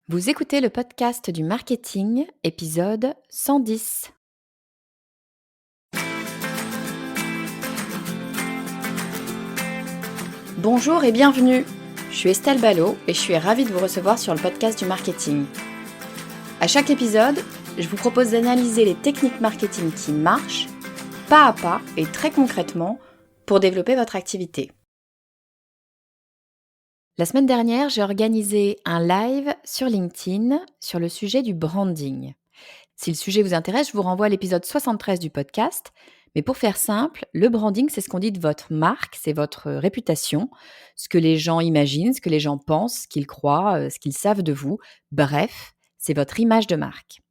Vous écoutez le podcast du marketing, épisode 110. Bonjour et bienvenue. Je suis Estelle Ballot et je suis ravie de vous recevoir sur le podcast du marketing. À chaque épisode, je vous propose d'analyser les techniques marketing qui marchent, pas à pas et très concrètement, pour développer votre activité. La semaine dernière, j'ai organisé un live sur LinkedIn sur le sujet du branding. Si le sujet vous intéresse, je vous renvoie à l'épisode 73 du podcast. Mais pour faire simple, le branding, c'est ce qu'on dit de votre marque, c'est votre réputation, ce que les gens imaginent, ce que les gens pensent, ce qu'ils croient, ce qu'ils savent de vous. Bref, c'est votre image de marque.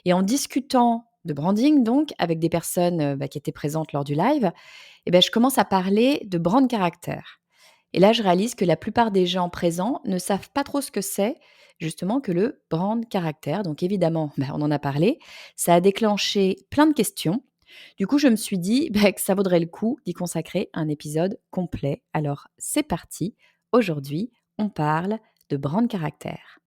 Et en discutant de branding, donc, avec des personnes qui étaient présentes lors du live, je commence à parler de brand caractère. Et là, je réalise que la plupart des gens présents ne savent pas trop ce que c'est, justement, que le brand caractère. Donc évidemment, on en a parlé. Ça a déclenché plein de questions. Du coup, je me suis dit que ça vaudrait le coup d'y consacrer un épisode complet. Alors, c'est parti. Aujourd'hui, on parle de brand caractère.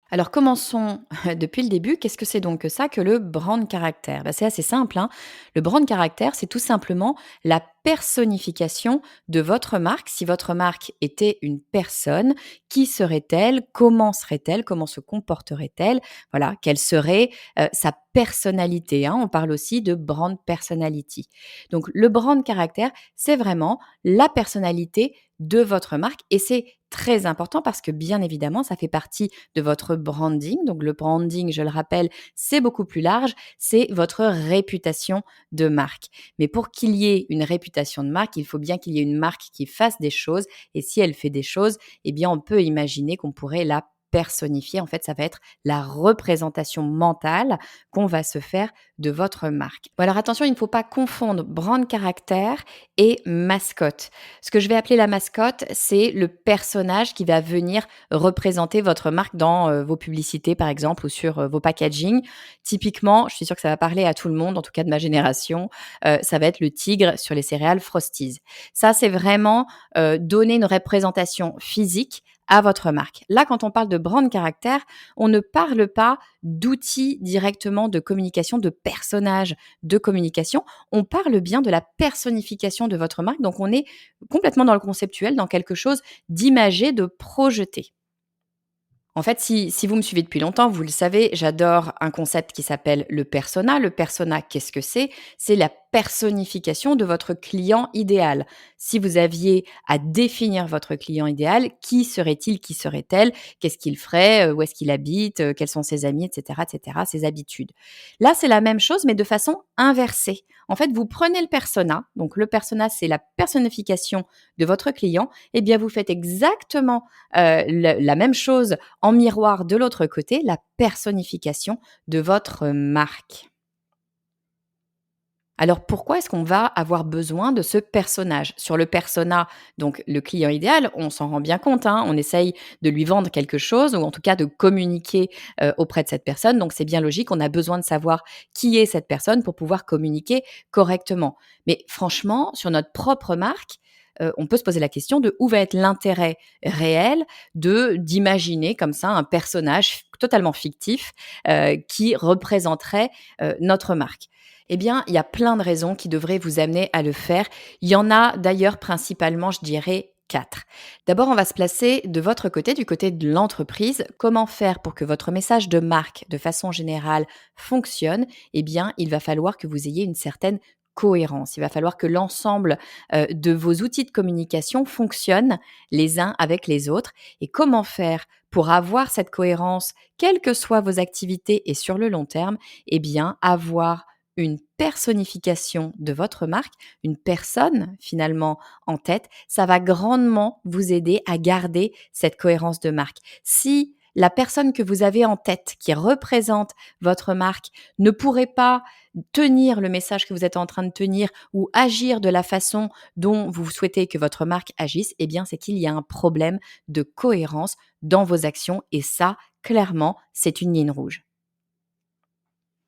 Alors commençons depuis le début. Qu'est-ce que c'est donc que ça que le brand caractère? C'est assez simple, hein. Le brand caractère, c'est tout simplement la personnification de votre marque. Si votre marque était une personne, qui serait-elle? Comment serait-elle? Comment se comporterait-elle? Voilà, quelle serait sa personnalité, hein. On parle aussi de brand personality. Donc le brand caractère, c'est vraiment la personnalité de votre marque et c'est très important parce que bien évidemment, ça fait partie de votre branding. Donc le branding, je le rappelle, c'est beaucoup plus large, c'est votre réputation de marque. Mais pour qu'il y ait une réputation de marque, il faut bien qu'il y ait une marque qui fasse des choses et si elle fait des choses, eh bien on peut imaginer qu'on pourrait la personnifier. En fait, ça va être la représentation mentale qu'on va se faire de votre marque. Bon, alors attention, il ne faut pas confondre brand caractère et mascotte. Ce que je vais appeler la mascotte, c'est le personnage qui va venir représenter votre marque dans vos publicités, par exemple, ou sur vos packaging. Typiquement, je suis sûre que ça va parler à tout le monde, en tout cas de ma génération, ça va être le tigre sur les céréales Frosties. Ça, c'est vraiment donner une représentation physique à votre marque. Là, quand on parle de brand caractère, on ne parle pas d'outils directement de communication, de personnages de communication. On parle bien de la personnification de votre marque. Donc, on est complètement dans le conceptuel, dans quelque chose d'imagé, de projeté. En fait, si vous me suivez depuis longtemps, vous le savez, j'adore un concept qui s'appelle le persona. Le persona, qu'est-ce que c'est? C'est la personnification de votre client idéal. Si vous aviez à définir votre client idéal, qui serait-il? Qui serait-elle? Qu'est-ce qu'il ferait? Où est-ce qu'il habite? Quels sont ses amis? Et cetera, ses habitudes. Là, c'est la même chose, mais de façon inversée. En fait, vous prenez le persona. Donc, le persona, c'est la personnification de votre client. Eh bien, vous faites exactement la même chose en miroir de l'autre côté, la personnification de votre marque. Alors pourquoi est-ce qu'on va avoir besoin de ce personnage? Sur le persona, donc le client idéal, on s'en rend bien compte, hein, on essaye de lui vendre quelque chose ou en tout cas de communiquer auprès de cette personne. Donc c'est bien logique, on a besoin de savoir qui est cette personne pour pouvoir communiquer correctement. Mais franchement, sur notre propre marque, on peut se poser la question de où va être l'intérêt réel d'imaginer comme ça un personnage totalement fictif qui représenterait notre marque. Eh bien, il y a plein de raisons qui devraient vous amener à le faire. Il y en a d'ailleurs principalement, je dirais, 4. D'abord, on va se placer de votre côté, du côté de l'entreprise. Comment faire pour que votre message de marque, de façon générale, fonctionne? Eh bien, il va falloir que vous ayez une certaine cohérence. Il va falloir que l'ensemble de vos outils de communication fonctionnent les uns avec les autres. Et comment faire pour avoir cette cohérence, quelles que soient vos activités et sur le long terme? Eh bien, avoir une personnification de votre marque, une personne finalement en tête, ça va grandement vous aider à garder cette cohérence de marque. Si la personne que vous avez en tête, qui représente votre marque, ne pourrait pas tenir le message que vous êtes en train de tenir ou agir de la façon dont vous souhaitez que votre marque agisse, eh bien, c'est qu'il y a un problème de cohérence dans vos actions et ça, clairement, c'est une ligne rouge.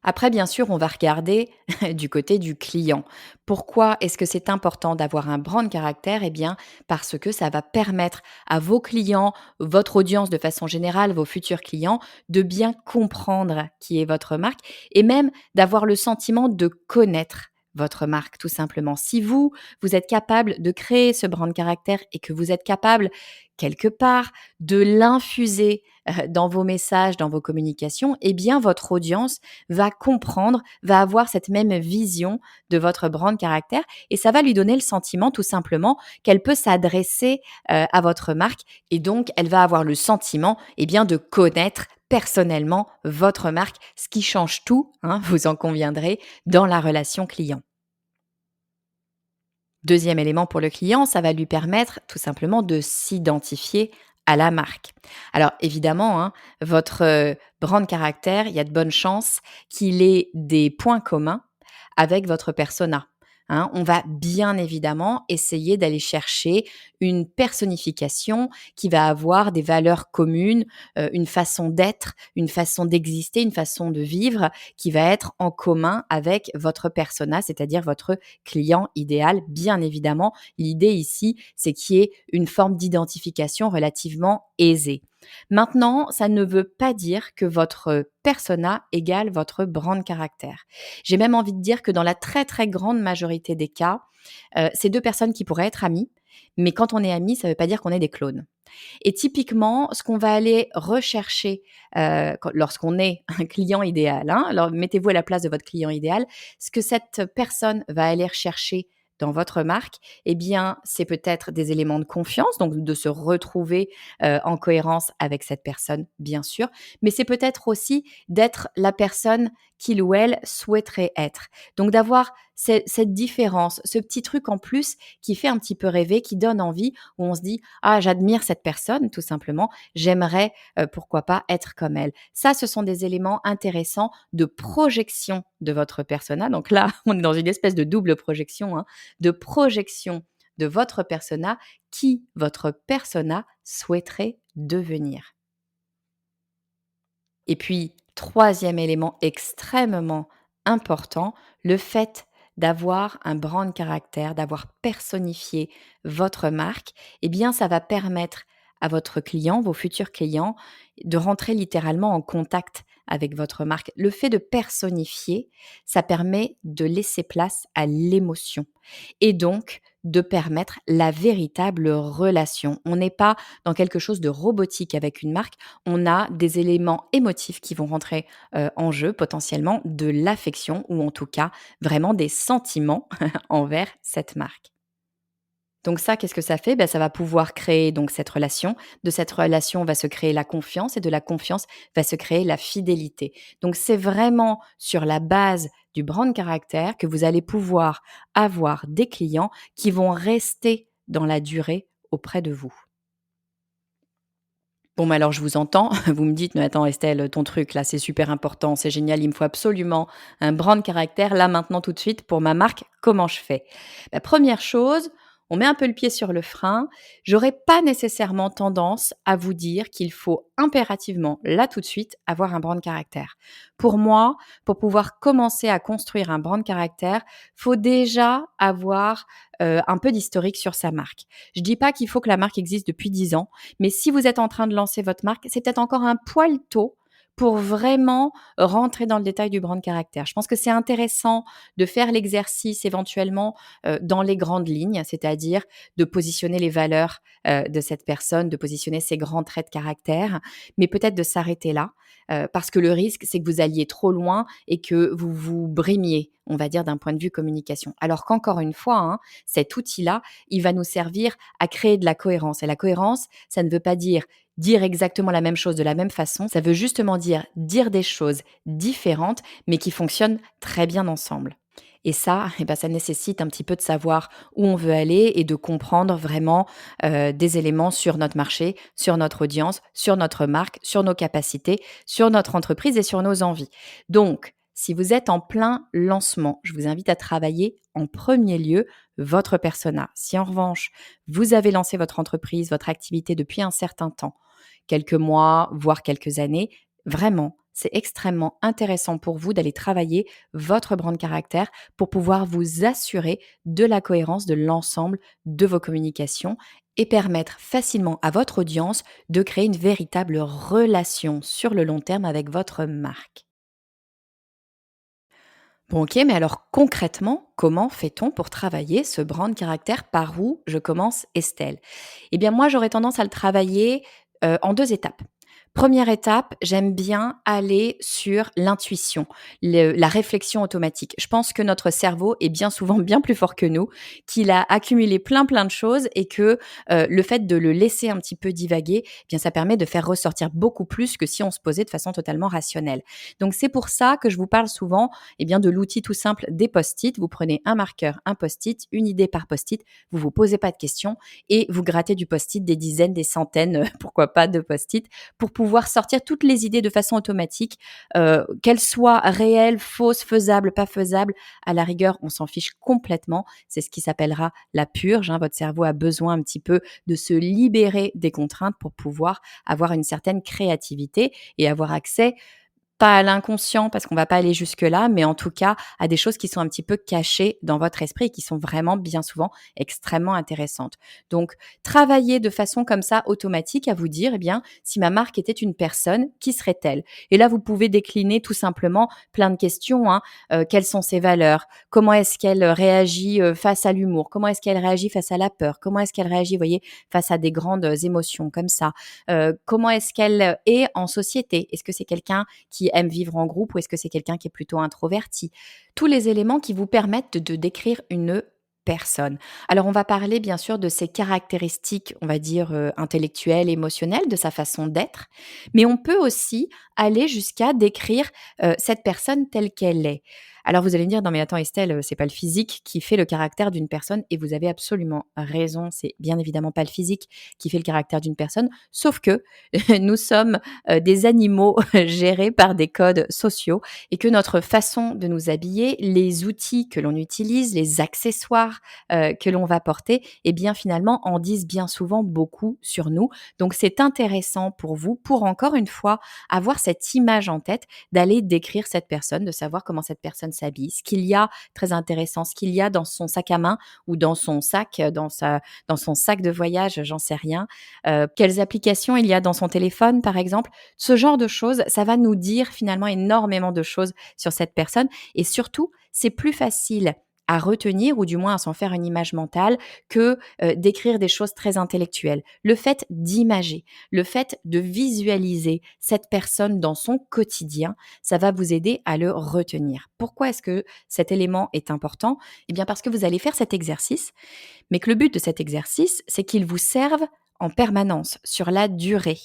Après, bien sûr, on va regarder du côté du client. Pourquoi est-ce que c'est important d'avoir un brand caractère? Eh bien, parce que ça va permettre à vos clients, votre audience de façon générale, vos futurs clients, de bien comprendre qui est votre marque et même d'avoir le sentiment de connaître votre marque, tout simplement. Si vous, vous êtes capable de créer ce brand caractère et que vous êtes capable, quelque part, de l'infuser dans vos messages, dans vos communications, eh bien, votre audience va comprendre, va avoir cette même vision de votre brand caractère et ça va lui donner le sentiment tout simplement qu'elle peut s'adresser à votre marque et donc elle va avoir le sentiment bien de connaître personnellement votre marque, ce qui change tout, hein, vous en conviendrez, dans la relation client. Deuxième élément pour le client, ça va lui permettre tout simplement de s'identifier à la marque. Alors évidemment, hein, votre brand caractère, il y a de bonnes chances qu'il ait des points communs avec votre persona. Hein. On va bien évidemment essayer d'aller chercher une personnification qui va avoir des valeurs communes, une façon d'être, une façon d'exister, une façon de vivre qui va être en commun avec votre persona, c'est-à-dire votre client idéal, bien évidemment. L'idée ici, c'est qu'il y ait une forme d'identification relativement aisée. Maintenant, ça ne veut pas dire que votre persona égale votre brand caractère. J'ai même envie de dire que dans la très très grande majorité des cas, c'est deux personnes qui pourraient être amies, mais quand on est amis, ça ne veut pas dire qu'on est des clones. Et typiquement, ce qu'on va aller rechercher lorsqu'on est un client idéal, hein, alors mettez-vous à la place de votre client idéal, ce que cette personne va aller rechercher dans votre marque, eh bien, c'est peut-être des éléments de confiance, donc de se retrouver en cohérence avec cette personne, bien sûr, mais c'est peut-être aussi d'être la personne qu'il ou elle souhaiterait être. Donc d'avoir cette différence, ce petit truc en plus qui fait un petit peu rêver, qui donne envie, où on se dit: «Ah, j'admire cette personne, tout simplement, j'aimerais, pourquoi pas être comme elle». Ça, ce sont des éléments intéressants de projection de votre persona. Donc là, on est dans une espèce de double projection, hein, de projection de votre persona, qui votre persona souhaiterait devenir. Et puis, troisième élément extrêmement important, le fait d'avoir un brand caractère, d'avoir personnifié votre marque, eh bien, ça va permettre à votre client, vos futurs clients, de rentrer littéralement en contact avec votre marque. Le fait de personnifier, ça permet de laisser place à l'émotion et donc de permettre la véritable relation. On n'est pas dans quelque chose de robotique avec une marque, on a des éléments émotifs qui vont rentrer, en jeu potentiellement, de l'affection ou en tout cas vraiment des sentiments envers cette marque. Donc ça, qu'est-ce que ça fait? Ça va pouvoir créer donc cette relation. De cette relation va se créer la confiance et de la confiance va se créer la fidélité. Donc c'est vraiment sur la base du brand caractère que vous allez pouvoir avoir des clients qui vont rester dans la durée auprès de vous. Bon, alors je vous entends, vous me dites: «Mais attends Estelle, ton truc là, c'est super important, c'est génial, il me faut absolument un brand caractère là, maintenant, tout de suite pour ma marque, comment je fais?» Première chose, on met un peu le pied sur le frein. J'aurais pas nécessairement tendance à vous dire qu'il faut impérativement, là, tout de suite, avoir un brand caractère. Pour moi, pour pouvoir commencer à construire un brand caractère, faut déjà avoir, un peu d'historique sur sa marque. Je dis pas qu'il faut que la marque existe depuis 10 ans, mais si vous êtes en train de lancer votre marque, c'est peut-être encore un poil tôt pour vraiment rentrer dans le détail du brand caractère. Je pense que c'est intéressant de faire l'exercice éventuellement, dans les grandes lignes, c'est-à-dire de positionner les valeurs, de cette personne, de positionner ses grands traits de caractère, mais peut-être de s'arrêter là, parce que le risque, c'est que vous alliez trop loin et que vous vous brimiez, on va dire, d'un point de vue communication. Alors qu'encore une fois, hein, cet outil-là, il va nous servir à créer de la cohérence et la cohérence, ça ne veut pas dire exactement la même chose de la même façon, ça veut justement dire des choses différentes, mais qui fonctionnent très bien ensemble. Et ça, ça nécessite un petit peu de savoir où on veut aller et de comprendre vraiment des éléments sur notre marché, sur notre audience, sur notre marque, sur nos capacités, sur notre entreprise et sur nos envies. Donc, si vous êtes en plein lancement, je vous invite à travailler en premier lieu votre persona. Si en revanche, vous avez lancé votre entreprise, votre activité depuis un certain temps, quelques mois, voire quelques années, vraiment, c'est extrêmement intéressant pour vous d'aller travailler votre brand caractère pour pouvoir vous assurer de la cohérence de l'ensemble de vos communications et permettre facilement à votre audience de créer une véritable relation sur le long terme avec votre marque. Bon, ok, mais alors concrètement, comment fait-on pour travailler ce brand caractère? Par où je commence, Estelle? Eh bien, moi, j'aurais tendance à le travailler en deux étapes. Première étape, j'aime bien aller sur l'intuition, la réflexion automatique. Je pense que notre cerveau est bien souvent bien plus fort que nous, qu'il a accumulé plein de choses et que le fait de le laisser un petit peu divaguer, eh bien, ça permet de faire ressortir beaucoup plus que si on se posait de façon totalement rationnelle. Donc, c'est pour ça que je vous parle souvent bien, de l'outil tout simple des post-it. Vous prenez un marqueur, un post-it, une idée par post-it, vous vous posez pas de questions et vous grattez du post-it des dizaines, des centaines, pourquoi pas de post-it pour pouvoir sortir toutes les idées de façon automatique, qu'elles soient réelles, fausses, faisables, pas faisables. À la rigueur, on s'en fiche complètement. C'est ce qui s'appellera la purge, hein. Votre cerveau a besoin un petit peu de se libérer des contraintes pour pouvoir avoir une certaine créativité et avoir accès pas à l'inconscient parce qu'on va pas aller jusque-là, mais en tout cas à des choses qui sont un petit peu cachées dans votre esprit et qui sont vraiment bien souvent extrêmement intéressantes. Donc travailler de façon comme ça automatique à vous dire, eh bien, si ma marque était une personne, qui serait-elle? Et là, vous pouvez décliner tout simplement plein de questions, hein. Quelles sont ses valeurs? Comment est-ce qu'elle réagit, face à l'humour? Comment est-ce qu'elle réagit face à la peur? Comment est-ce qu'elle réagit, vous voyez, face à des grandes, émotions comme ça? Comment est-ce qu'elle est en société? Est-ce que c'est quelqu'un qui aime vivre en groupe ou est-ce que c'est quelqu'un qui est plutôt introverti? Tous les éléments qui vous permettent de décrire une personne. Alors on va parler bien sûr de ses caractéristiques, on va dire, intellectuelles, émotionnelles, de sa façon d'être, mais on peut aussi aller jusqu'à décrire, cette personne telle qu'elle est. Alors vous allez me dire: «Non mais attends Estelle, c'est pas le physique qui fait le caractère d'une personne» et vous avez absolument raison, c'est bien évidemment pas le physique qui fait le caractère d'une personne, sauf que nous sommes, des animaux gérés par des codes sociaux et que notre façon de nous habiller, les outils que l'on utilise, les accessoires, que l'on va porter et bien finalement en disent bien souvent beaucoup sur nous. Donc c'est intéressant pour vous, pour encore une fois avoir cette image en tête, d'aller décrire cette personne, de savoir comment cette personne s'habille, ce qu'il y a très intéressant, ce qu'il y a dans son sac à main ou dans son sac, dans son sac de voyage, j'en sais rien. Quelles applications il y a dans son téléphone par exemple. Ce genre de choses, ça va nous dire finalement énormément de choses sur cette personne et surtout, c'est plus facile à retenir ou du moins à s'en faire une image mentale que, d'écrire des choses très intellectuelles. Le fait d'imager, le fait de visualiser cette personne dans son quotidien, ça va vous aider à le retenir. Pourquoi est-ce que cet élément est important? Eh bien parce que vous allez faire cet exercice, mais que le but de cet exercice, c'est qu'il vous serve en permanence, sur la durée.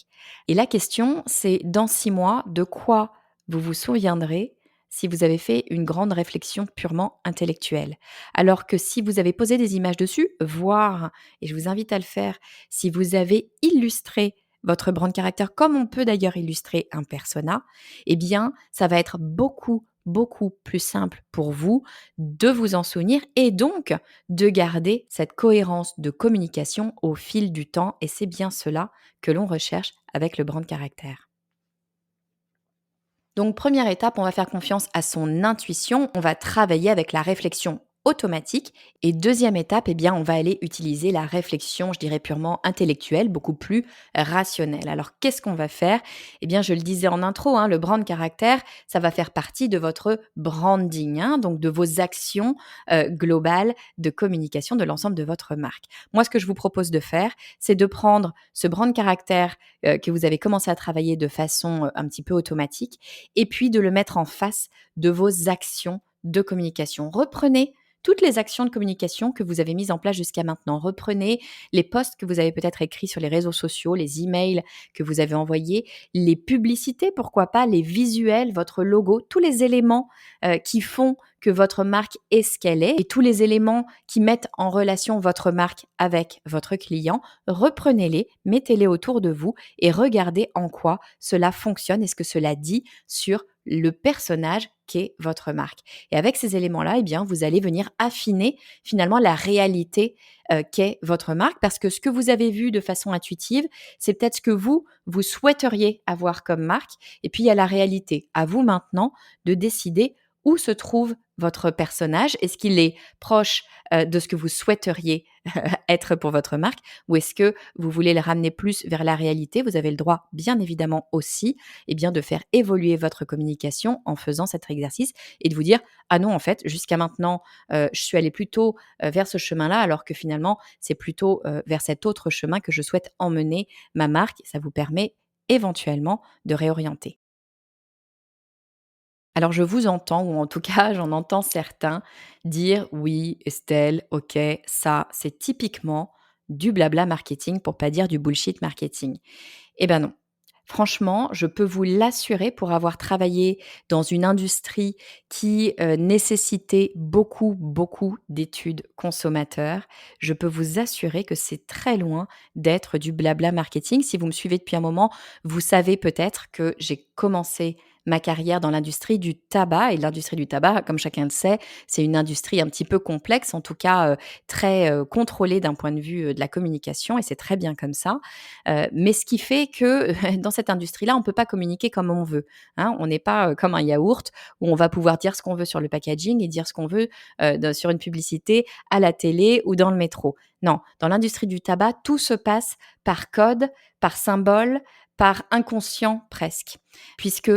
Et la question, c'est dans 6 mois, de quoi vous vous souviendrez si vous avez fait une grande réflexion purement intellectuelle. Alors que si vous avez posé des images dessus, voire, et je vous invite à le faire, si vous avez illustré votre brand caractère, comme on peut d'ailleurs illustrer un persona, eh bien, ça va être beaucoup plus simple pour vous de vous en souvenir et donc de garder cette cohérence de communication au fil du temps et c'est bien cela que l'on recherche avec le brand caractère. Donc première étape, on va faire confiance à son intuition, on va travailler avec la réflexion automatique et deuxième étape, eh bien, on va aller utiliser la réflexion, je dirais purement intellectuelle, beaucoup plus rationnelle. Alors qu'est-ce qu'on va faire? Eh bien, je le disais en intro, hein, le brand caractère, ça va faire partie de votre branding, hein, donc de vos actions globales de communication de l'ensemble de votre marque. Moi, ce que je vous propose de faire, c'est de prendre ce brand caractère que vous avez commencé à travailler de façon un petit peu automatique et puis de le mettre en face de vos actions de communication. Reprenez toutes les actions de communication que vous avez mises en place jusqu'à maintenant. Reprenez les posts que vous avez peut-être écrits sur les réseaux sociaux, les emails que vous avez envoyés, les publicités, pourquoi pas, les visuels, votre logo, tous les éléments qui font que votre marque est ce qu'elle est et tous les éléments qui mettent en relation votre marque avec votre client. Reprenez-les, mettez-les autour de vous et regardez en quoi cela fonctionne et ce que cela dit sur le personnage qu'est votre marque. Et avec ces éléments-là, eh bien, vous allez venir affiner finalement la réalité qu'est votre marque, parce que ce que vous avez vu de façon intuitive, c'est peut-être ce que vous souhaiteriez avoir comme marque. Et puis, il y a la réalité. À vous maintenant de décider où se trouve votre personnage. Est-ce qu'il est proche de ce que vous souhaiteriez être pour votre marque, ou est-ce que vous voulez le ramener plus vers la réalité? Vous avez le droit, bien évidemment aussi, eh bien, de faire évoluer votre communication en faisant cet exercice et de vous dire: «Ah non, en fait, jusqu'à maintenant, je suis allée plutôt, vers ce chemin-là, alors que finalement, c'est plutôt, vers cet autre chemin que je souhaite emmener ma marque». Ça vous permet éventuellement de réorienter. Alors je vous entends, ou en tout cas j'en entends certains dire: «Oui Estelle, OK, ça c'est typiquement du blabla marketing, pour pas dire du bullshit marketing». Eh ben non. Franchement, je peux vous l'assurer, pour avoir travaillé dans une industrie qui, nécessitait beaucoup, beaucoup d'études consommateurs, je peux vous assurer que c'est très loin d'être du blabla marketing. Si vous me suivez depuis un moment, vous savez peut-être que j'ai commencé ma carrière dans l'industrie du tabac, et l'industrie du tabac, comme chacun le sait, c'est une industrie un petit peu complexe, en tout cas, très, contrôlée d'un point de vue, de la communication, et c'est très bien comme ça. Mais ce qui fait que dans cette industrie-là, on ne peut pas communiquer comme on veut, hein. On n'est pas, comme un yaourt où on va pouvoir dire ce qu'on veut sur le packaging et dire ce qu'on veut, sur une publicité à la télé ou dans le métro. Non, dans l'industrie du tabac, tout se passe par code, par symbole, par inconscient presque. Puisque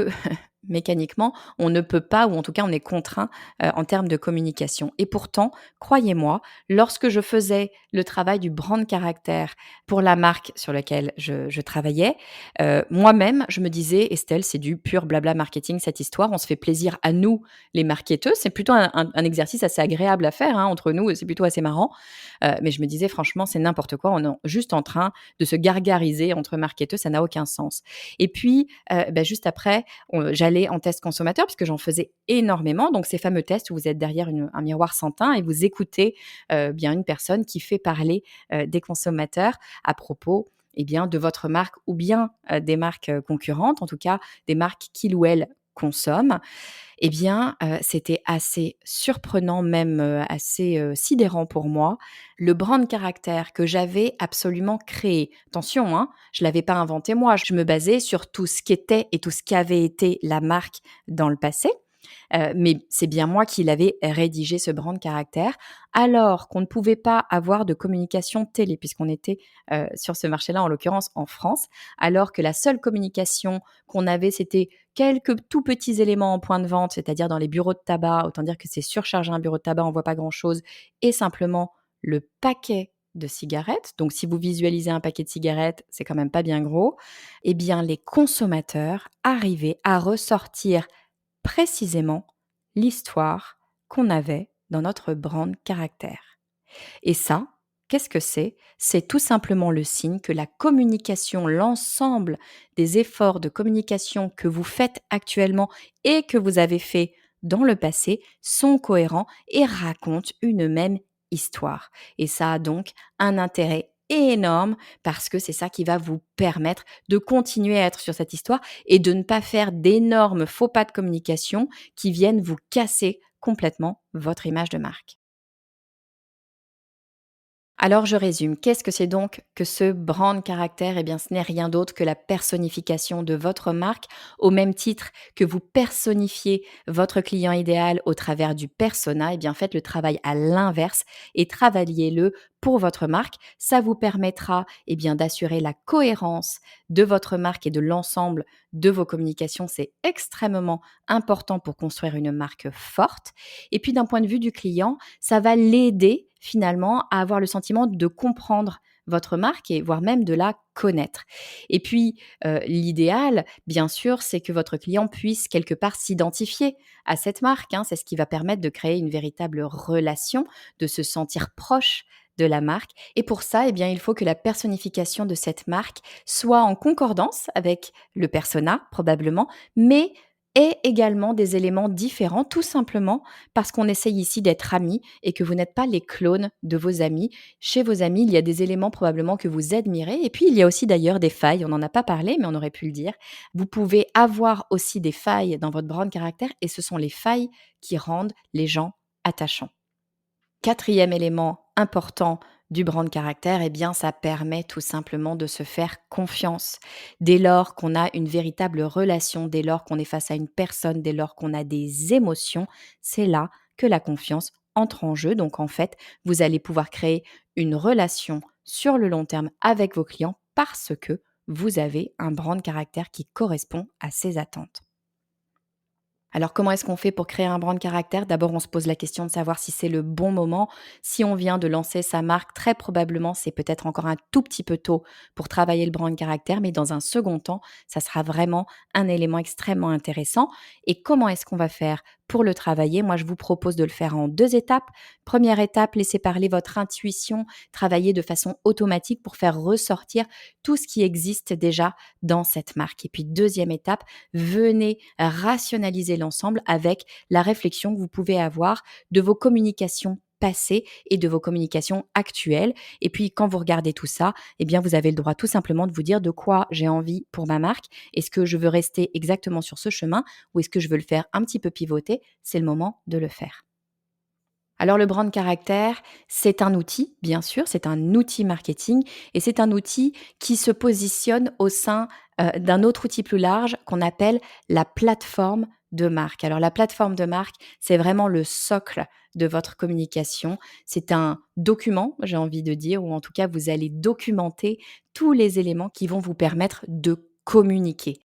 mécaniquement, on ne peut pas, ou en tout cas on est contraint, en termes de communication. Et pourtant, croyez-moi, lorsque je faisais le travail du brand caractère pour la marque sur laquelle je travaillais, moi-même, je me disais: «Estelle, c'est du pur blabla marketing cette histoire, on se fait plaisir à nous les marketeurs». C'est plutôt un exercice assez agréable à faire, hein, entre nous, c'est plutôt assez marrant. Mais je me disais: «Franchement, c'est n'importe quoi, on est juste en train de se gargariser entre marketeurs, ça n'a aucun sens». Et puis, juste après, j'allais en test consommateur, puisque j'en faisais énormément. Donc ces fameux tests où vous êtes derrière un miroir sans teint et vous écoutez, bien une personne qui fait parler, des consommateurs à propos, eh bien, de votre marque, ou bien, des marques, concurrentes, en tout cas des marques qu'il ou elle consomme. Eh bien, c'était assez surprenant, même, assez, sidérant pour moi. Le brand caractère que j'avais absolument créé. Attention, hein, je l'avais pas inventé moi, je me basais sur tout ce qu'était et tout ce qu'avait été la marque dans le passé. Mais c'est bien moi qui l'avais rédigé, ce brand caractère, alors qu'on ne pouvait pas avoir de communication télé, puisqu'on était, sur ce marché-là, en l'occurrence en France. Alors que la seule communication qu'on avait, c'était quelques tout petits éléments en point de vente, c'est-à-dire dans les bureaux de tabac. Autant dire que c'est surchargé, un bureau de tabac, on voit pas grand-chose, et simplement le paquet de cigarettes. Donc si vous visualisez un paquet de cigarettes, c'est quand même pas bien gros. Eh bien, les consommateurs arrivaient à ressortir précisément l'histoire qu'on avait dans notre brand caractère. Et ça, qu'est-ce que c'est? C'est tout simplement le signe que la communication, l'ensemble des efforts de communication que vous faites actuellement et que vous avez fait dans le passé sont cohérents et racontent une même histoire. Et ça a donc un intérêt énorme, parce que c'est ça qui va vous permettre de continuer à être sur cette histoire et de ne pas faire d'énormes faux pas de communication qui viennent vous casser complètement votre image de marque. Alors je résume, qu'est-ce que c'est donc que ce brand caractère? Eh bien, ce n'est rien d'autre que la personnification de votre marque, au même titre que vous personnifiez votre client idéal au travers du persona. Eh bien, faites le travail à l'inverse et travaillez-le pour votre marque. Ça vous permettra, eh bien, d'assurer la cohérence de votre marque et de l'ensemble de vos communications. C'est extrêmement important pour construire une marque forte. Et puis d'un point de vue du client, ça va l'aider finalement à avoir le sentiment de comprendre votre marque, et voire même de la connaître. Et puis, l'idéal, bien sûr, c'est que votre client puisse quelque part s'identifier à cette marque, hein. C'est ce qui va permettre de créer une véritable relation, de se sentir proche de la marque. Et pour ça, eh bien, il faut que la personnification de cette marque soit en concordance avec le persona, probablement, mais et également des éléments différents, tout simplement parce qu'on essaye ici d'être amis et que vous n'êtes pas les clones de vos amis. Chez vos amis, il y a des éléments probablement que vous admirez et puis il y a aussi d'ailleurs des failles, on n'en a pas parlé mais on aurait pu le dire. Vous pouvez avoir aussi des failles dans votre brand caractère et ce sont les failles qui rendent les gens attachants. Quatrième élément important du brand caractère, eh bien, ça permet tout simplement de se faire confiance. Dès lors qu'on a une véritable relation, dès lors qu'on est face à une personne, dès lors qu'on a des émotions, c'est là que la confiance entre en jeu. Donc, en fait, vous allez pouvoir créer une relation sur le long terme avec vos clients parce que vous avez un brand caractère qui correspond à ses attentes. Alors, comment est-ce qu'on fait pour créer un brand caractère? D'abord, on se pose la question de savoir si c'est le bon moment. Si on vient de lancer sa marque, très probablement, c'est peut-être encore un tout petit peu tôt pour travailler le brand caractère, mais dans un second temps, ça sera vraiment un élément extrêmement intéressant. Et comment est-ce qu'on va faire pour le travailler? Moi, je vous propose de le faire en 2 étapes. Première étape, laissez parler votre intuition, travailler de façon automatique pour faire ressortir tout ce qui existe déjà dans cette marque. Et puis, deuxième étape, venez rationaliser l'ensemble avec la réflexion que vous pouvez avoir de vos communications passées et de vos communications actuelles. Et puis, quand vous regardez tout ça, eh bien, vous avez le droit tout simplement de vous dire de quoi j'ai envie pour ma marque. Est-ce que je veux rester exactement sur ce chemin ou est-ce que je veux le faire un petit peu pivoter? C'est le moment de le faire. Alors le brand caractère, c'est un outil, bien sûr, c'est un outil marketing et c'est un outil qui se positionne au sein, d'un autre outil plus large qu'on appelle la plateforme de marque. Alors la plateforme de marque, c'est vraiment le socle de votre communication. C'est un document, j'ai envie de dire, ou en tout cas vous allez documenter tous les éléments qui vont vous permettre de communiquer.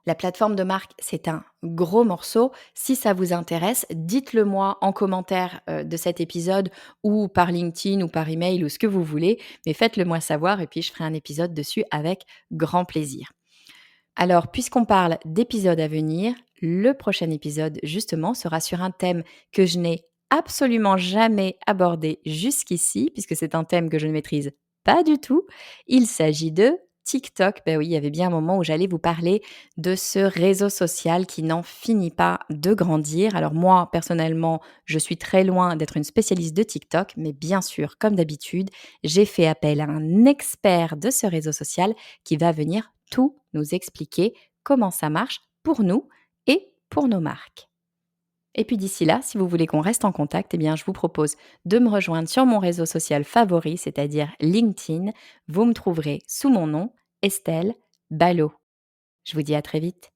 La plateforme de marque, c'est un gros morceau. Si ça vous intéresse, dites-le moi en commentaire, de cet épisode ou par LinkedIn ou par email ou ce que vous voulez, mais faites-le moi savoir et puis je ferai un épisode dessus avec grand plaisir. Alors, puisqu'on parle d'épisodes à venir, le prochain épisode, justement, sera sur un thème que je n'ai absolument jamais abordé jusqu'ici, puisque c'est un thème que je ne maîtrise pas du tout. Il s'agit de TikTok. Ben oui, il y avait bien un moment où j'allais vous parler de ce réseau social qui n'en finit pas de grandir. Alors moi, personnellement, je suis très loin d'être une spécialiste de TikTok, mais bien sûr, comme d'habitude, j'ai fait appel à un expert de ce réseau social qui va venir tout nous expliquer comment ça marche pour nous et pour nos marques. Et puis d'ici là, si vous voulez qu'on reste en contact, eh bien, je vous propose de me rejoindre sur mon réseau social favori, c'est-à-dire LinkedIn. Vous me trouverez sous mon nom, Estelle Ballot. Je vous dis à très vite.